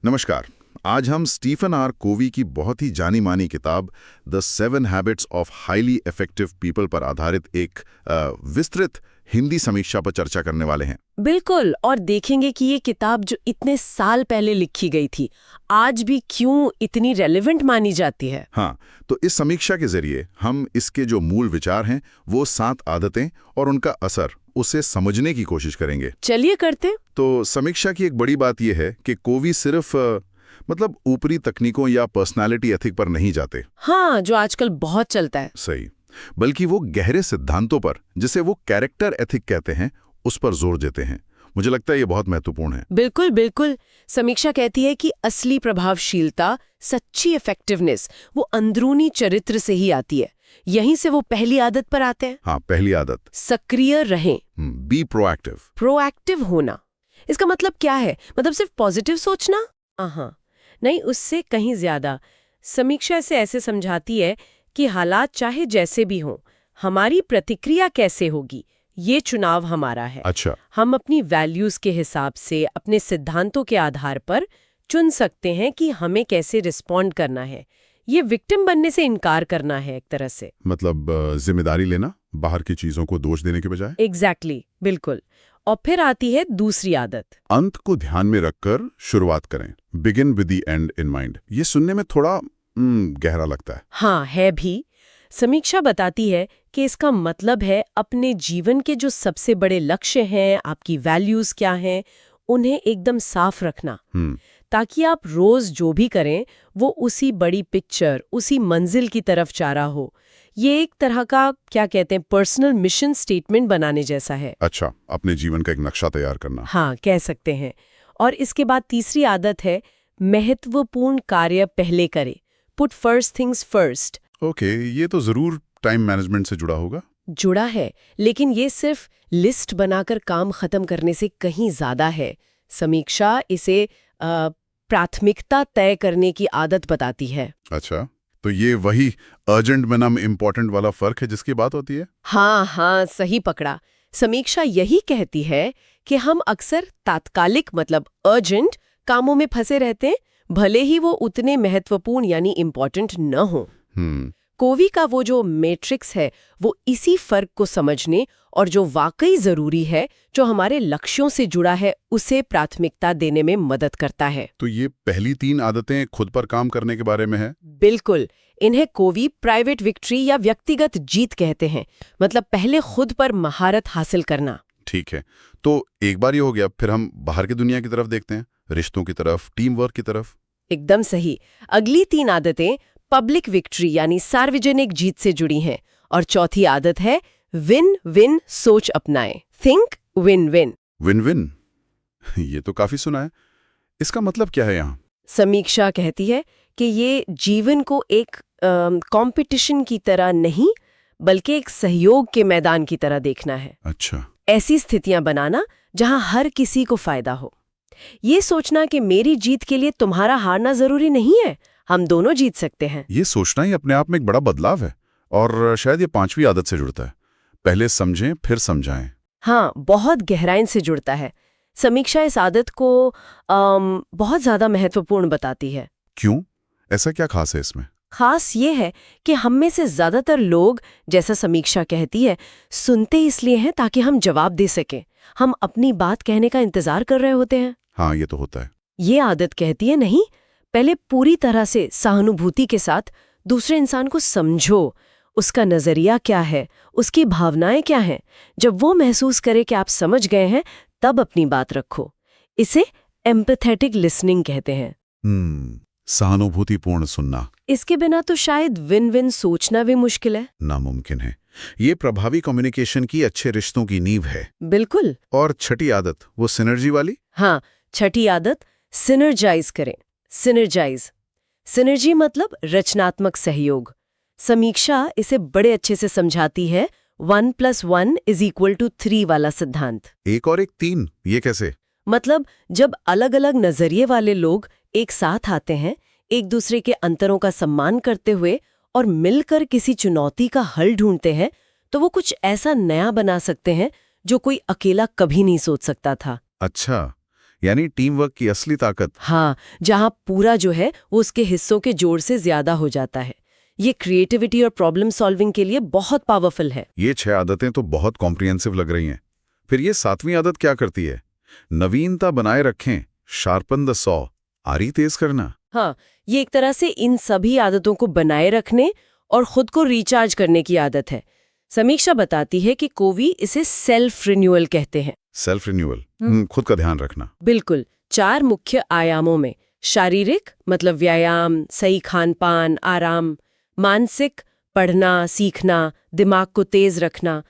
नमस्कार। आज हम स्टीफन आर कोवी की बहुत ही जानी मानी किताब the 7 habits of highly effective people पर आधारित एक विस्तृत हिंदी समीक्षा पर चर्चा करने वाले हैं। बिल्कुल, और देखेंगे कि ये किताब जो इतने साल पहले लिखी गई थी, आज भी क्यों इतनी रेलेवेंट मानी जाती है। हाँ, तो इस समीक्षा के जरिए हम इसके जो मूल विचार हैं वो 7 आदतें और उनका असर उसे समझने की कोशिश करेंगे। चलिए करते। तो समीक्षा की एक बड़ी बात यह है कि कोवी सिर्फ मतलब ऊपरी तकनीकों या पर्सनालिटी एथिक पर नहीं जाते। हाँ, जो आजकल बहुत चलता है। सही, बल्कि वो गहरे सिद्धांतों पर, जिसे वो कैरेक्टर एथिक कहते हैं, उस पर जोर देते हैं। मुझे लगता है ये बहुत महत्वपूर्ण है। बिल्कुल बिल्कुल। समीक्षा कहती है कि असली प्रभावशीलता, सच्ची इफेक्टिवनेस वो अंदरूनी चरित्र से ही आती है। यहीं से वो पहली आदत पर आते हैं। हाँ, पहली आदत, सक्रिय रहें। Be proactive. प्रोएक्टिव होना, इसका मतलब क्या है? मतलब सिर्फ पॉजिटिव सोचना? हाँ नहीं, उससे कहीं ज्यादा। समीक्षा इसे ऐसे समझाती है कि हालात चाहे जैसे भी हों, हमारी प्रतिक्रिया कैसे होगी, ये चुनाव हमारा है। अच्छा। हम अपनी वैल्यूज के हिसाब से, अपने सिद्धांतों के आधार पर चुन सकते हैं कि हमें कैसे रिस्पॉन्ड करना है। ये विक्टिम बनने से इनकार करना है एक तरह से। मतलब जिम्मेदारी लेना, बाहर की चीजों को दोष देने के बजाय। एग्जैक्टली, बिल्कुल। और फिर आती है दूसरी आदत, अंत को ध्यान में रखकर शुरुआत करें। Begin with the and in mind. ये सुनने में थोड़ा गहरा लगता है। हाँ, है भी। समीक्षा बताती है कि इसका मतलब है अपने जीवन के जो सबसे बड़े लक्ष्य हैं, आपकी वैल्यूज क्या हैं, उन्हें एकदम साफ रखना, ताकि आप रोज जो भी करें वो उसी बड़ी पिक्चर, उसी मंजिल की तरफ जा रहा हो। ये एक तरह का, क्या कहते हैं, पर्सनल मिशन स्टेटमेंट बनाने जैसा है। अच्छा, अपने जीवन का एक नक्शा तैयार करना। हाँ, कह सकते हैं। और इसके बाद तीसरी आदत है, महत्वपूर्ण कार्य पहले करें। Put first things first. Okay, ये तो जरूर टाइम मैनेजमेंट से जुड़ा होगा। जुड़ा है, लेकिन ये सिर्फ लिस्ट बनाकर काम खत्म करने से कहीं ज्यादा है। समीक्षा इसे प्राथमिकता तय करने की आदत बताती है। अच्छा, तो ये वही अर्जेंट बनाम इम्पोर्टेंट वाला फर्क है जिसकी बात होती है। हाँ, सही पकड़ा। समीक्षा यही कहती है कि हम अक्सर तात्कालिक, मतलब अर्जेंट कामों में फंसे रहते हैं, भले ही वो उतने महत्वपूर्ण यानी इम्पोर्टेंट न हो। कोवी का वो जो मैट्रिक्स है, वो इसी फर्क को समझने और जो वाकई जरूरी है, जो हमारे लक्ष्यों से जुड़ा है, उसे प्राथमिकता देने में मदद करता है। तो ये पहली 3 आदतें खुद पर काम करने के बारे में है। बिल्कुल। इन्हें कोवी प्राइवेट विक्ट्री या व्यक्तिगत जीत कहते हैं। मतलब पहले खुद पर महारत हासिल करना। ठीक है, तो एक बार ये हो गया, फिर हम बाहर की दुनिया की तरफ देखते हैं, रिश्तों की तरफ, टीम वर्क की तरफ। एकदम सही। अगली 3 आदतें पब्लिक विक्ट्री यानी सार्वजनिक जीत से जुड़ी हैं। और चौथी आदत है विन विन सोच अपनाएं। Think win win. Win win, ये तो काफी सुना है। इसका मतलब क्या है यहाँ? समीक्षा कहती है कि ये जीवन को एक कंपटीशन की तरह नहीं, बल्कि एक सहयोग के मैदान की तरह देखना है। अच्छा। ऐसी स्थितियां बनाना जहां हर किसी को फायदा हो। ये सोचना कि मेरी जीत के लिए तुम्हारा हारना जरूरी नहीं है, हम दोनों जीत सकते हैं। ये सोचना ही अपने आप में एक बड़ा बदलाव है, और शायद ये 5वीं आदत से जुड़ता है, पहले समझें फिर समझाएं। हाँ, बहुत गहराई से जुड़ता है। समीक्षा इस आदत को बहुत ज्यादा महत्वपूर्ण बताती है। क्यों? ऐसा क्या खास है इसमें? खास ये है कि हम में से ज्यादातर लोग, जैसा समीक्षा कहती है, सुनते इसलिए हैं ताकि हम जवाब दे सकें। हम अपनी बात कहने का इंतजार कर रहे होते हैं। हाँ, ये तो होता है। ये आदत कहती है नहीं, पहले पूरी तरह से सहानुभूति के साथ दूसरे इंसान को समझो। उसका नजरिया क्या है, उसकी भावनाएं क्या हैं। जब वो महसूस करे कि आप समझ गए हैं, तब अपनी बात रखो। इसे एम्पैथेटिक लिसनिंग कहते हैं। सहानुभूतिपूर्ण सुनना। इसके बिना तो शायद विन विन सोचना भी मुश्किल है। नामुमकिन है। ये प्रभावी कम्युनिकेशन की, अच्छे रिश्तों की नींव है। बिल्कुल। और छठी आदत, वो सिनर्जी वाली। हाँ, छठी आदत सिनर्जाइज करें। सिनर्जाइज, सिनर्जी मतलब रचनात्मक सहयोग। समीक्षा इसे बड़े अच्छे से समझाती है। 1 + 1 = 3 वाला सिद्धांत। 1 और 1 3, ये कैसे? मतलब जब अलग अलग नजरिए वाले लोग एक साथ आते हैं, एक दूसरे के अंतरों का सम्मान करते हुए और मिलकर किसी चुनौती का हल ढूंढते हैं, तो वो कुछ ऐसा नया बना सकते हैं जो कोई अकेला कभी नहीं सोच सकता था। अच्छा, यानी टीम वर्क की असली ताकत। हाँ, जहाँ पूरा जो है वो उसके हिस्सों के जोड़ से ज्यादा हो जाता है। ये क्रिएटिविटी और प्रॉब्लम सॉल्विंग के लिए बहुत पावरफुल है। ये 6 आदतें तो बहुत कॉम्प्रिहेंसिव लग रही हैं। फिर ये 7वीं आदत क्या करती है? नवीनता बनाए रखें, शार्पन द सॉ, आरी तेज करना। हाँ, ये एक तरह से इन सभी आदतों को बनाए रखने और खुद को रिचार्ज करने की आदत है। समीक्षा बताती है कि कोवी इसे सेल्फ रिन्यूअल कहते हैं। सेल्फ रिन्यूअल, खुद का ध्यान रखना। बिल्कुल, 4 मुख्य आयामों में शारीरिक मतलब व्यायाम, सही खान पान, आराम, मानसिक पढ़ना, सीखना, दिमाग को तेज रखना,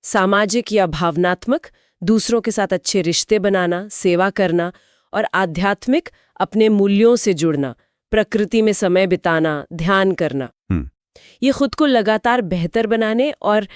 सामाजिक या भावनात्मक दूसरों के साथ अच्छे रिश्ते बनाना, सेवा करना, और आध्यात्मिक अपने मूल्यों से जुड़ना, प्रकृति में समय बिताना, ध्यान करना। ये खुद को लगातार बेहतर बनाने और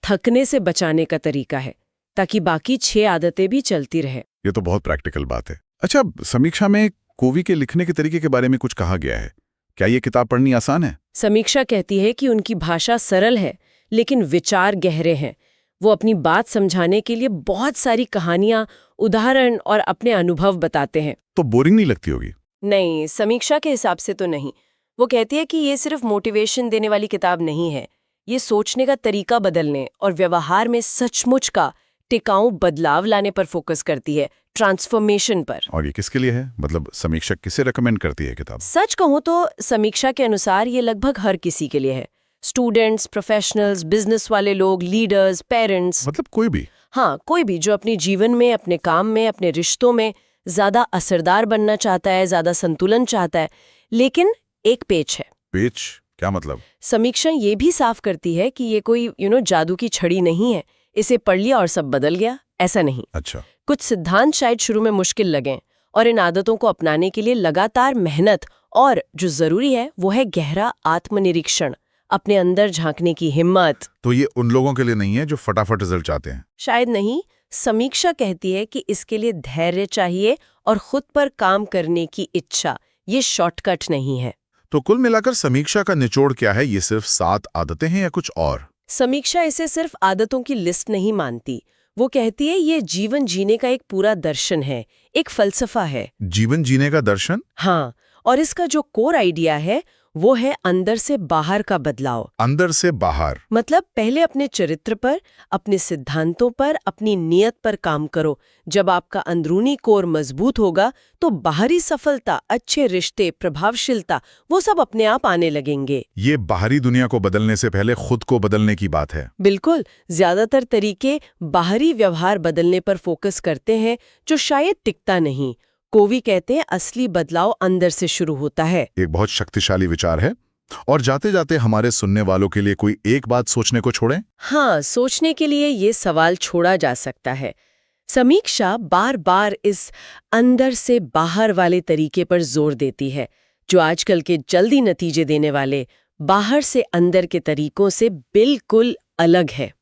थकने से बचाने का तरीका है, ताकि बाकी 6 आदतें भी चलती रहे। ये तो बहुत प्रैक्टिकल बात है। अच्छा, समीक्षा में कोवी के लिखने के तरीके के बारे में कुछ कहा गया है। क्या ये किताब पढ़नी आसान है? समीक्षा कहती है कि उनकी भाषा सरल है, लेकिन विचार गहरे हैं। वो अपनी बात समझाने के लिए बहुत सारी कहानियां, उदाहरण और अपने अनुभव बताते हैं। तो बोरिंग नहीं लगती होगी? नहीं, समीक्षा के हिसाब से तो नहीं। वो कहती है कि ये सिर्फ मोटिवेशन देने वाली किताब नहीं है। ये सोचने का तरीका बदलने और व्यवहार में सचमुच का टिकाऊ बदलाव लाने पर फोकस करती है, ट्रांसफॉर्मेशन पर। और ये किसके लिए है? मतलब समीक्षा किसे रेकमेंड करती है किताब? सच कहूं तो समीक्षा के अनुसार ये लगभग हर किसी के लिए है। स्टूडेंट्स, प्रोफेशनल्स, बिजनेस वाले लोग, लीडर्स, पेरेंट्स, मतलब कोई भी? हाँ, कोई भी जो अपने जीवन में, अपने काम में, अपने रिश्तों में ज्यादा असरदार बनना चाहता है, ज्यादा संतुलन चाहता है। लेकिन एक पेच है। पेच? क्या मतलब? समीक्षा ये भी साफ करती है कि ये कोई जादू की छड़ी नहीं है, इसे पढ़ लिया और सब बदल गया, ऐसा नहीं। अच्छा। कुछ सिद्धांत शायद शुरू में मुश्किल लगें, और इन आदतों को अपनाने के लिए लगातार मेहनत, और जो जरूरी है वो है गहरा आत्मनिरीक्षण, अपने अंदर झांकने की हिम्मत। तो ये उन लोगों के लिए नहीं है जो फटाफट रिजल्ट चाहते हैं? शायद नहीं। समीक्षा कहती है कि इसके लिए धैर्य चाहिए और खुद पर काम करने की इच्छा। ये शॉर्टकट नहीं है। तो कुल मिलाकर समीक्षा का निचोड़ क्या है? ये सिर्फ 7 आदतें हैं या कुछ और? समीक्षा इसे सिर्फ आदतों की लिस्ट नहीं मानती। वो कहती है ये जीवन जीने का एक पूरा दर्शन है, एक फलसफा है। जीवन जीने का दर्शन? हाँ, और इसका जो कोर आइडिया है वो है अंदर से बाहर का बदलाव। अंदर से बाहर? मतलब पहले अपने चरित्र पर, अपने सिद्धांतों पर, अपनी नीयत पर काम करो। जब आपका अंदरूनी कोर मजबूत होगा तो बाहरी सफलता, अच्छे रिश्ते, प्रभावशीलता, वो सब अपने आप आने लगेंगे। ये बाहरी दुनिया को बदलने से पहले खुद को बदलने की बात है। बिल्कुल। ज्यादातर तरीके बाहरी व्यवहार बदलने पर फोकस करते हैं, जो शायद टिकता नहीं। कोवी कहते हैं असली बदलाव अंदर से शुरू होता है। एक बहुत शक्तिशाली विचार है। और जाते जाते हमारे सुनने वालों के लिए कोई एक बात सोचने को छोड़ें? हाँ, सोचने के लिए ये सवाल छोड़ा जा सकता है। समीक्षा बार बार इस अंदर से बाहर वाले तरीके पर जोर देती है, जो आजकल के जल्दी नतीजे देने वाले बाहर से अंदर के तरीकों से बिल्कुल अलग है।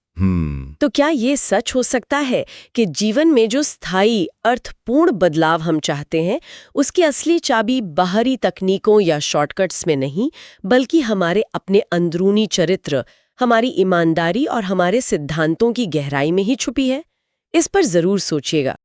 तो क्या ये सच हो सकता है कि जीवन में जो स्थायी अर्थपूर्ण बदलाव हम चाहते हैं, उसकी असली चाबी बाहरी तकनीकों या शॉर्टकट्स में नहीं, बल्कि हमारे अपने अंदरूनी चरित्र, हमारी ईमानदारी और हमारे सिद्धांतों की गहराई में ही छुपी है? इस पर जरूर सोचिएगा।